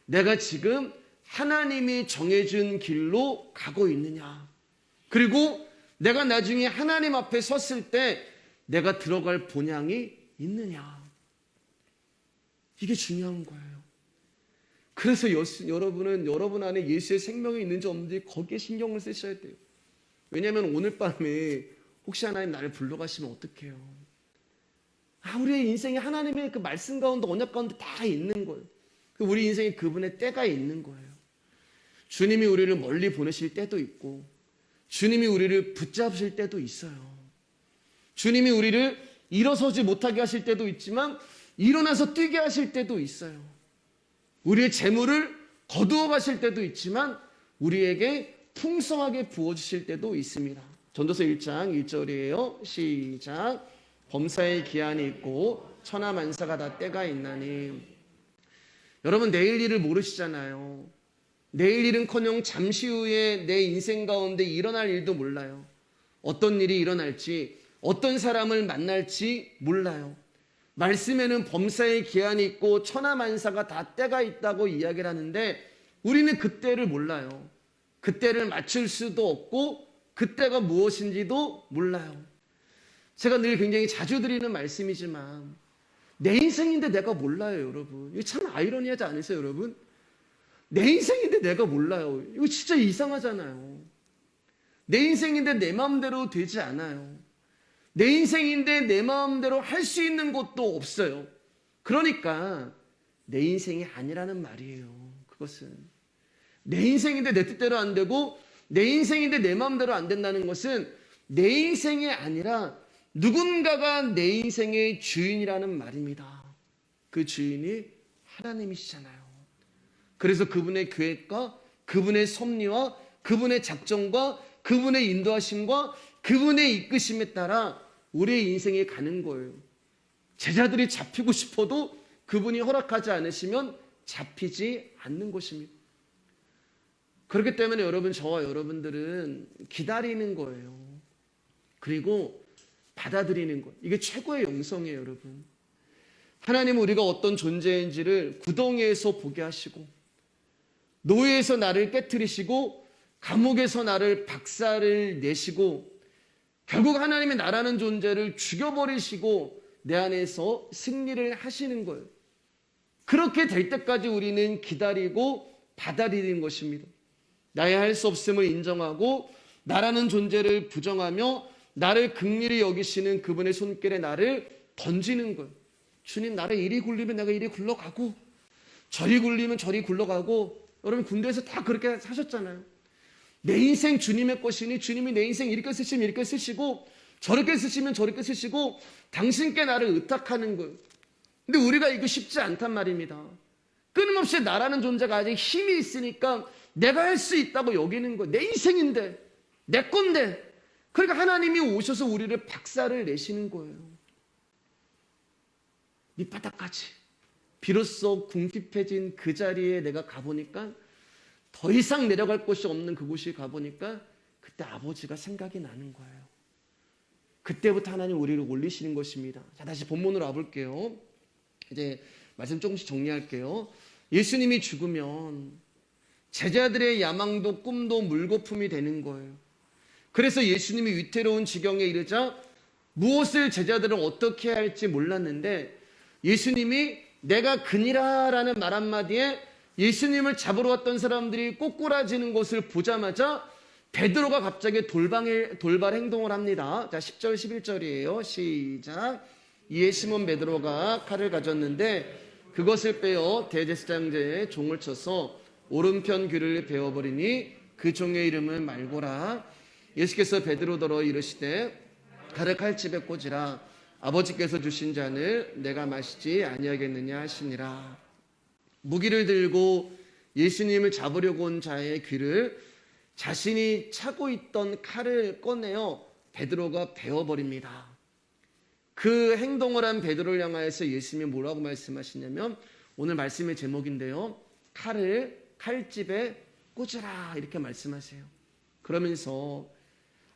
내가 지금 하나님이 정해준 길로 가고 있느냐, 그리고 내가 나중에 하나님 앞에 섰을 때 내가 들어갈 본향이 있느냐, 이게 중요한 거예요. 그래서 여러분은 여러분 안에 예수의 생명이 있는지 없는지 거기에 신경을 쓰셔야 돼요. 왜냐하면 오늘 밤에 혹시 하나님 나를 불러가시면 어떡해요? 우리의 인생에 하나님의 그 말씀 가운데 언약 가운데 다 있는 거예요. 우리 인생에 그분의 때가 있는 거예요. 주님이 우리를 멀리 보내실 때도 있고, 주님이 우리를 붙잡으실 때도 있어요. 주님이 우리를 일어서지 못하게 하실 때도 있지만 일어나서 뛰게 하실 때도 있어요. 우리의 재물을 거두어 가실 때도 있지만 우리에게 풍성하게 부어주실 때도 있습니다. 전도서 1장 1절이에요. 시작. 범사의 기한이 있고 천하만사가 다 때가 있나니. 여러분, 내일 일을 모르시잖아요. 내일 일은커녕 잠시 후에 내 인생 가운데 일어날 일도 몰라요. 어떤 일이 일어날지, 어떤 사람을 만날지 몰라요. 말씀에는 범사의 기한이 있고 천하만사가 다 때가 있다고 이야기를 하는데 우리는 그때를 몰라요. 그때를 맞출 수도 없고 그때가 무엇인지도 몰라요. 제가 늘 굉장히 자주 드리는 말씀이지만 내 인생인데 내가 몰라요, 여러분. 이거 참 아이러니하지 않으세요, 여러분? 내 인생인데 내가 몰라요. 이거 진짜 이상하잖아요. 내 인생인데 내 마음대로 되지 않아요. 내 인생인데 내 마음대로 할 수 있는 것도 없어요. 그러니까 내 인생이 아니라는 말이에요. 그것은 내 인생인데 내 뜻대로 안 되고 내 인생인데 내 마음대로 안 된다는 것은 내 인생이 아니라 누군가가 내 인생의 주인이라는 말입니다. 그 주인이 하나님이시잖아요. 그래서 그분의 계획과 그분의 섭리와 그분의 작정과 그분의 인도하심과 그분의 이끄심에 따라 우리의 인생이 가는 거예요. 제자들이 잡히고 싶어도 그분이 허락하지 않으시면 잡히지 않는 것입니다. 그렇기 때문에 여러분, 저와 여러분들은 기다리는 거예요. 그리고 받아들이는 것. 이게 최고의 영성이에요, 여러분. 하나님은 우리가 어떤 존재인지를 구덩이에서 보게 하시고 노예에서 나를 깨트리시고 감옥에서 나를 박살을 내시고 결국 하나님의 나라는 존재를 죽여버리시고 내 안에서 승리를 하시는 거예요. 그렇게 될 때까지 우리는 기다리고 받아들이는 것입니다. 나의 할 수 없음을 인정하고 나라는 존재를 부정하며 나를 긍휼히 여기시는 그분의 손길에 나를 던지는 거예요. 주님, 나를 이리 굴리면 내가 이리 굴러가고 저리 굴리면 저리 굴러가고. 여러분, 군대에서 다 그렇게 사셨잖아요. 내 인생 주님의 것이니 주님이 내 인생 이렇게 쓰시면 이렇게 쓰시고 저렇게 쓰시면 저렇게 쓰시고 당신께 나를 의탁하는 거예요. 근데 우리가 이거 쉽지 않단 말입니다. 끊임없이 나라는 존재가 아직 힘이 있으니까 내가 할 수 있다고 여기는 거예요. 내 인생인데, 내 건데. 그러니까 하나님이 오셔서 우리를 박살을 내시는 거예요. 밑바닥까지. 비로소 궁핍해진 그 자리에 내가 가보니까 더 이상 내려갈 곳이 없는 그곳이 가보니까 그때 아버지가 생각이 나는 거예요. 그때부터 하나님 우리를 올리시는 것입니다. 자, 다시 본문으로 와볼게요. 이제 말씀 조금씩 정리할게요. 예수님이 죽으면 제자들의 야망도 꿈도 물거품이 되는 거예요. 그래서 예수님이 위태로운 지경에 이르자 무엇을 제자들은 어떻게 할지 몰랐는데 예수님이 내가 그니라 라는 말 한마디에 예수님을 잡으러 왔던 사람들이 꼬꾸라지는 것을 보자마자 베드로가 갑자기 돌발 행동을 합니다. 자, 10절 11절이에요. 시작. 이에 시몬 베드로가 칼을 가졌는데 그것을 빼어 대제사장제에 종을 쳐서 오른편 귀를 베어버리니 그 종의 이름은 말고라. 예수께서 베드로더러 이르시되 칼을 칼집에 꽂으라. 아버지께서 주신 잔을 내가 마시지 아니하겠느냐 하시니라. 무기를 들고 예수님을 잡으려고 온 자의 귀를 자신이 차고 있던 칼을 꺼내어 베드로가 베어버립니다. 그 행동을 한 베드로를 향하여서 예수님이 뭐라고 말씀하시냐면 오늘 말씀의 제목인데요. 칼을 칼집에 꽂으라 이렇게 말씀하세요. 그러면서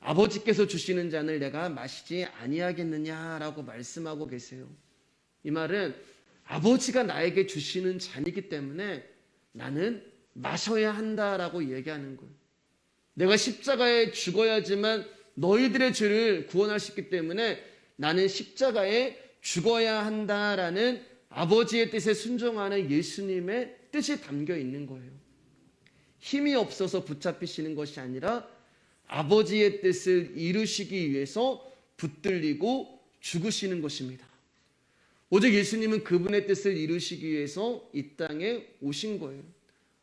아버지께서 주시는 잔을 내가 마시지 아니하겠느냐라고 말씀하고 계세요. 이 말은 아버지가 나에게 주시는 잔이기 때문에 나는 마셔야 한다라고 얘기하는 거예요. 내가 십자가에 죽어야지만 너희들의 죄를 구원할 수 있기 때문에 나는 십자가에 죽어야 한다라는 아버지의 뜻에 순종하는 예수님의 뜻이 담겨 있는 거예요. 힘이 없어서 붙잡히시는 것이 아니라 아버지의 뜻을 이루시기 위해서 붙들리고 죽으시는 것입니다. 오직 예수님은 그분의 뜻을 이루시기 위해서 이 땅에 오신 거예요.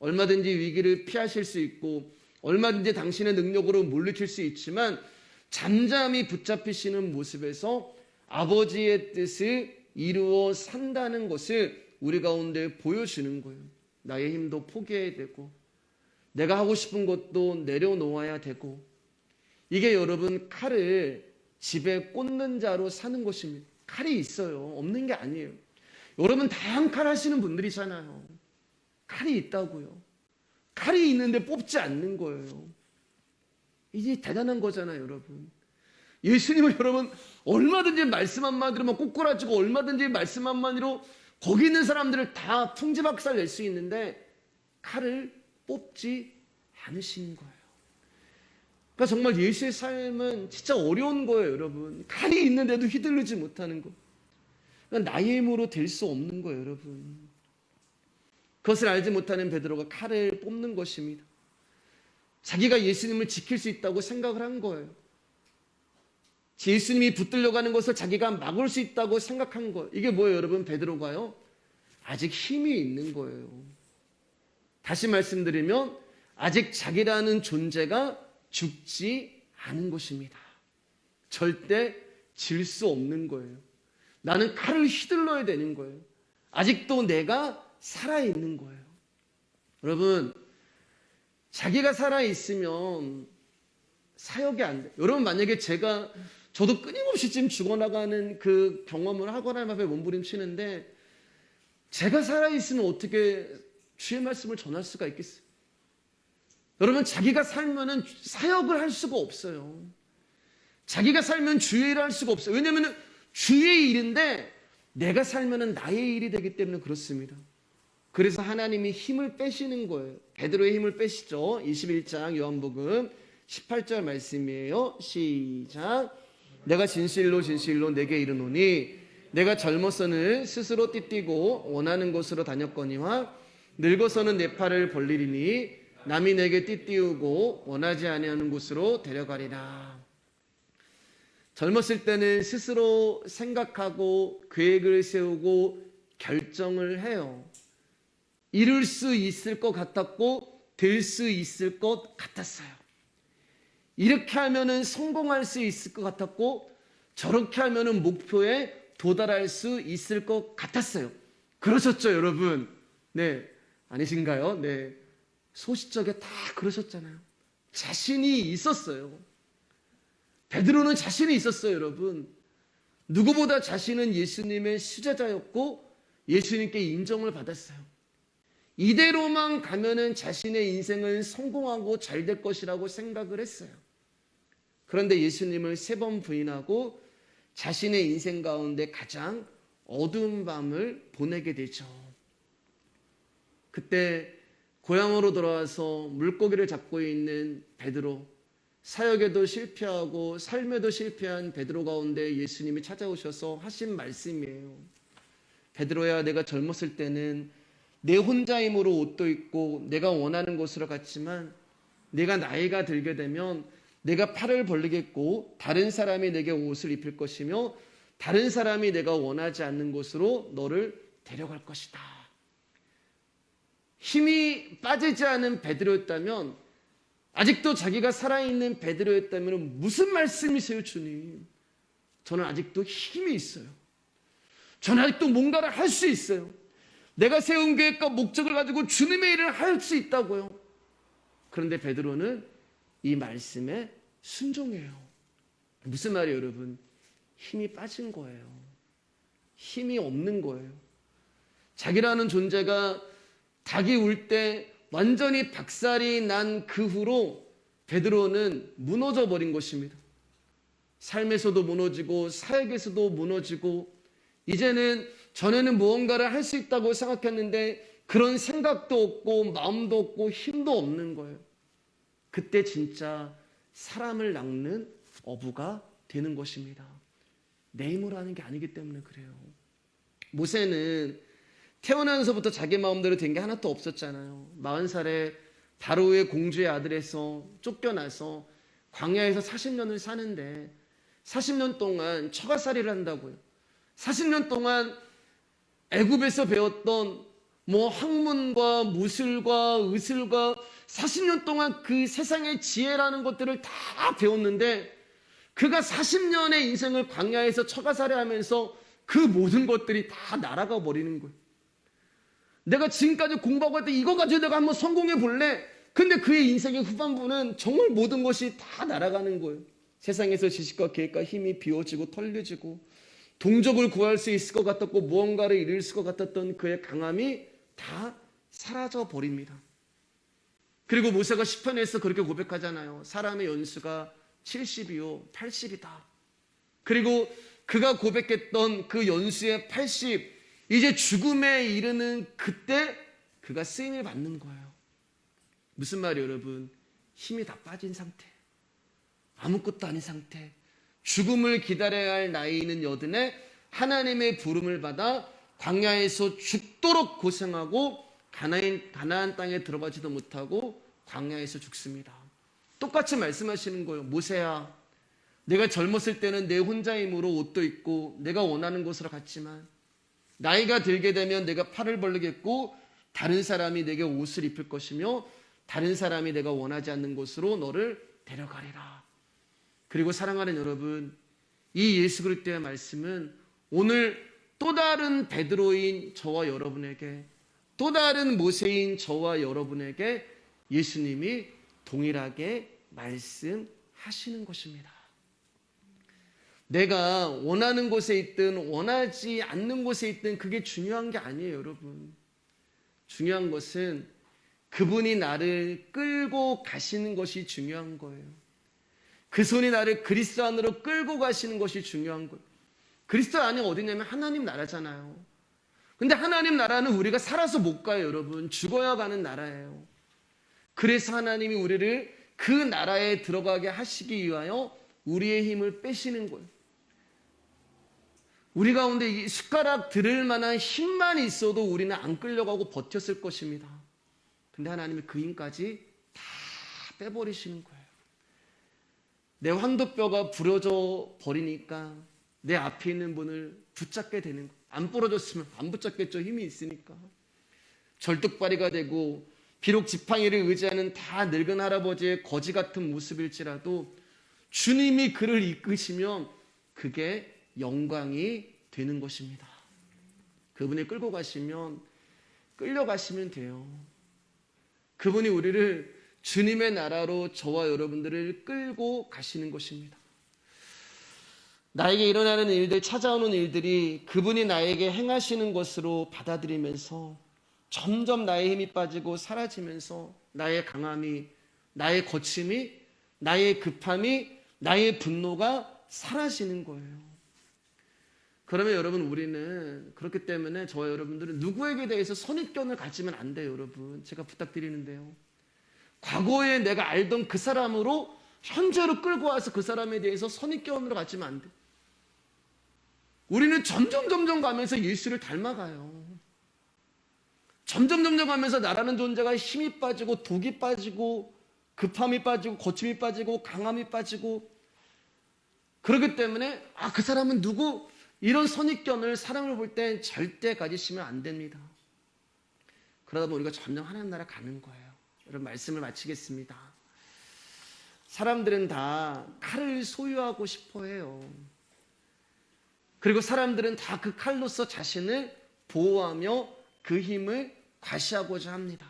얼마든지 위기를 피하실 수 있고 얼마든지 당신의 능력으로 물리칠 수 있지만 잠잠히 붙잡히시는 모습에서 아버지의 뜻을 이루어 산다는 것을 우리 가운데 보여주는 거예요. 나의 힘도 포기해야 되고 내가 하고 싶은 것도 내려놓아야 되고 이게 여러분 칼을 집에 꽂는 자로 사는 것입니다. 칼이 있어요. 없는 게 아니에요. 여러분 다 한 칼 하시는 분들이잖아요. 칼이 있다고요. 칼이 있는데 뽑지 않는 거예요. 이게 대단한 거잖아요, 여러분. 예수님을 여러분 얼마든지 말씀 한마디로만 꼬꾸라지고 얼마든지 말씀 한마디로 거기 있는 사람들을 다 풍지박살 낼 수 있는데 칼을 뽑지 않으시는 거예요. 그러니까 정말 예수의 삶은 진짜 어려운 거예요, 여러분. 칼이 있는데도 휘둘르지 못하는 거. 그러니까 나의 힘으로 될 수 없는 거예요, 여러분. 그것을 알지 못하는 베드로가 칼을 뽑는 것입니다. 자기가 예수님을 지킬 수 있다고 생각을 한 거예요. 예수님이 붙들려 가는 것을 자기가 막을 수 있다고 생각한 거예요. 이게 뭐예요, 여러분? 베드로가요, 아직 힘이 있는 거예요. 다시 말씀드리면 아직 자기라는 존재가 죽지 않은 것입니다. 절대 질 수 없는 거예요. 나는 칼을 휘둘러야 되는 거예요. 아직도 내가 살아있는 거예요. 여러분, 자기가 살아있으면 사역이 안 돼요. 여러분, 만약에 저도 끊임없이 지금 죽어나가는 그 경험을 하거나 앞에 몸부림치는데 제가 살아있으면 어떻게 주의 말씀을 전할 수가 있겠어요? 여러분, 자기가 살면은 사역을 할 수가 없어요. 자기가 살면 주의 일을 할 수가 없어요. 왜냐하면 주의 일인데 내가 살면은 나의 일이 되기 때문에 그렇습니다. 그래서 하나님이 힘을 빼시는 거예요. 베드로의 힘을 빼시죠. 21장 요한복음 18절 말씀이에요. 시작. 내가 진실로 진실로 내게 이르노니 내가 젊어서는 스스로 띠띠고 원하는 곳으로 다녔거니와 늙어서는 내 팔을 벌리리니 남이 내게 띠띠우고 원하지 아니하는 곳으로 데려가리라. 젊었을 때는 스스로 생각하고 계획을 세우고 결정을 해요. 이룰 수 있을 것 같았고 될 수 있을 것 같았어요. 이렇게 하면은 성공할 수 있을 것 같았고 저렇게 하면은 목표에 도달할 수 있을 것 같았어요. 그러셨죠, 여러분? 네, 아니신가요? 네, 소시적에 다 그러셨잖아요. 자신이 있었어요. 베드로는 자신이 있었어요, 여러분. 누구보다 자신은 예수님의 수제자였고 예수님께 인정을 받았어요. 이대로만 가면은 자신의 인생은 성공하고 잘 될 것이라고 생각을 했어요. 그런데 예수님을 3번 부인하고 자신의 인생 가운데 가장 어두운 밤을 보내게 되죠. 그때 고향으로 돌아와서 물고기를 잡고 있는 베드로, 사역에도 실패하고 삶에도 실패한 베드로 가운데 예수님이 찾아오셔서 하신 말씀이에요. 베드로야, 내가 젊었을 때는 내 혼자 힘으로 옷도 입고 내가 원하는 곳으로 갔지만 내가 나이가 들게 되면 내가 팔을 벌리겠고 다른 사람이 내게 옷을 입힐 것이며 다른 사람이 내가 원하지 않는 곳으로 너를 데려갈 것이다. 힘이 빠지지 않은 베드로였다면, 아직도 자기가 살아있는 베드로였다면 무슨 말씀이세요, 주님? 저는 아직도 힘이 있어요. 저는 아직도 뭔가를 할 수 있어요. 내가 세운 계획과 목적을 가지고 주님의 일을 할 수 있다고요. 그런데 베드로는 이 말씀에 순종해요. 무슨 말이에요, 여러분? 힘이 빠진 거예요. 힘이 없는 거예요. 자기라는 존재가 닭이 울 때 완전히 박살이 난 그 후로 베드로는 무너져 버린 것입니다. 삶에서도 무너지고 사역에서도 무너지고, 이제는 전에는 무언가를 할 수 있다고 생각했는데 그런 생각도 없고 마음도 없고 힘도 없는 거예요. 그때 진짜 사람을 낚는 어부가 되는 것입니다. 내 힘으로 하는 게 아니기 때문에 그래요. 모세는 태어나면서부터 자기 마음대로 된 게 하나도 없었잖아요. 40살에 바로의 공주의 아들에서 쫓겨나서 광야에서 40년을 사는데 40년 동안 처가살이를 한다고요. 40년 동안 애굽에서 배웠던 학문과 무술과 의술과 40년 동안 그 세상의 지혜라는 것들을 다 배웠는데, 그가 40년의 인생을 광야에서 처가살이하면서 그 모든 것들이 다 날아가 버리는 거예요. 내가 지금까지 공부하고 했던 이거 가지고 내가 한번 성공해 볼래? 근데 그의 인생의 후반부는 정말 모든 것이 다 날아가는 거예요. 세상에서 지식과 계획과 힘이 비워지고 털려지고 동족을 구할 수 있을 것 같았고 무언가를 이룰 것 같았던 그의 강함이 다 사라져 버립니다. 그리고 모세가 시편에서 그렇게 고백하잖아요. 사람의 연수가 70이요 80이다. 그리고 그가 고백했던 그 연수의 80, 이제 죽음에 이르는 그때 그가 쓰임을 받는 거예요. 무슨 말이에요, 여러분? 힘이 다 빠진 상태, 아무것도 아닌 상태, 죽음을 기다려야 할 나이는 여든에 하나님의 부름을 받아 광야에서 죽도록 고생하고 가나안 땅에 들어가지도 못하고 광야에서 죽습니다. 똑같이 말씀하시는 거예요. 모세야, 내가 젊었을 때는 내 혼자 힘으로 옷도 입고 내가 원하는 곳으로 갔지만 나이가 들게 되면 내가 팔을 벌리겠고 다른 사람이 내게 옷을 입힐 것이며 다른 사람이 내가 원하지 않는 곳으로 너를 데려가리라. 그리고 사랑하는 여러분, 이 예수 그리스도의 말씀은 오늘 또 다른 베드로인 저와 여러분에게, 또 다른 모세인 저와 여러분에게 예수님이 동일하게 말씀하시는 것입니다. 내가 원하는 곳에 있든 원하지 않는 곳에 있든 그게 중요한 게 아니에요, 여러분. 중요한 것은 그분이 나를 끌고 가시는 것이 중요한 거예요. 그 손이 나를 그리스도 안으로 끌고 가시는 것이 중요한 거예요. 그리스도 안이 어디냐면 하나님 나라잖아요. 근데 하나님 나라는 우리가 살아서 못 가요, 여러분. 죽어야 가는 나라예요. 그래서 하나님이 우리를 그 나라에 들어가게 하시기 위하여 우리의 힘을 빼시는 거예요. 우리 가운데 이 숟가락 들을 만한 힘만 있어도 우리는 안 끌려가고 버텼을 것입니다. 근데 하나님이 그 힘까지 다 빼버리시는 거예요. 내 환도뼈가 부러져 버리니까 내 앞에 있는 분을 붙잡게 되는 거예요. 안 부러졌으면 안 붙잡겠죠. 힘이 있으니까. 절뚝발이가 되고 비록 지팡이를 의지하는 다 늙은 할아버지의 거지 같은 모습일지라도 주님이 그를 이끄시면 그게 영광이 되는 것입니다. 그분이 끌고 가시면 끌려가시면 돼요. 그분이 우리를 주님의 나라로 저와 여러분들을 끌고 가시는 것입니다. 나에게 일어나는 일들, 찾아오는 일들이 그분이 나에게 행하시는 것으로 받아들이면서 점점 나의 힘이 빠지고 사라지면서 나의 강함이, 나의 거침이, 나의 급함이, 나의 분노가 사라지는 거예요. 그러면 여러분, 우리는 그렇기 때문에 저와 여러분들은 누구에게 대해서 선입견을 가지면 안 돼요, 여러분. 제가 부탁드리는데요. 과거에 내가 알던 그 사람으로 현재로 끌고 와서 그 사람에 대해서 선입견으로 가지면 안 돼요. 우리는 점점 가면서 예수를 닮아가요. 점점 가면서 나라는 존재가 힘이 빠지고 독이 빠지고 급함이 빠지고 거침이 빠지고 강함이 빠지고, 그렇기 때문에 그 사람은 누구, 이런 선입견을 사람을 볼 때 절대 가지시면 안 됩니다. 그러다 보면 우리가 점점 하나님 나라 가는 거예요. 여러분, 말씀을 마치겠습니다. 사람들은 다 칼을 소유하고 싶어 해요. 그리고 사람들은 다 그 칼로서 자신을 보호하며 그 힘을 과시하고자 합니다.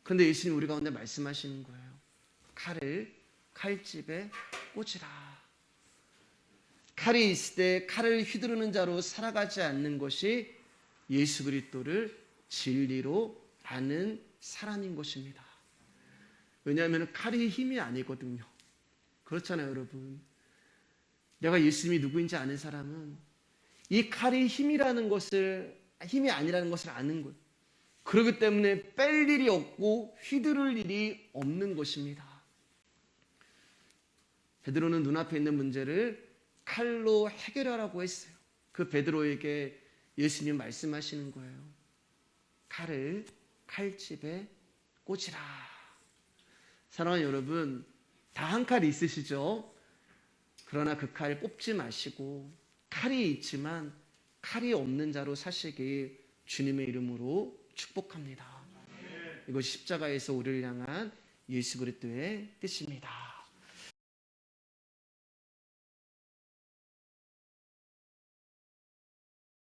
그런데 예수님 우리 가운데 말씀하시는 거예요. 칼을 칼집에 꽂으라. 칼이 있을 때 칼을 휘두르는 자로 살아가지 않는 것이 예수 그리스도를 진리로 아는 사람인 것입니다. 왜냐하면 칼이 힘이 아니거든요. 그렇잖아요, 여러분. 내가 예수님이 누구인지 아는 사람은 이 칼이 힘이라는 것을, 힘이 아니라는 것을 아는 거예요. 그렇기 때문에 뺄 일이 없고 휘두를 일이 없는 것입니다. 베드로는 눈앞에 있는 문제를 칼로 해결하라고 했어요. 그 베드로에게 예수님 말씀하시는 거예요. 칼을 칼집에 꽂으라. 사랑하는 여러분, 다 한 칼이 있으시죠? 그러나 그 칼 뽑지 마시고 칼이 있지만 칼이 없는 자로 사시길 주님의 이름으로 축복합니다. 이것이 십자가에서 우리를 향한 예수 그리스도의 뜻입니다.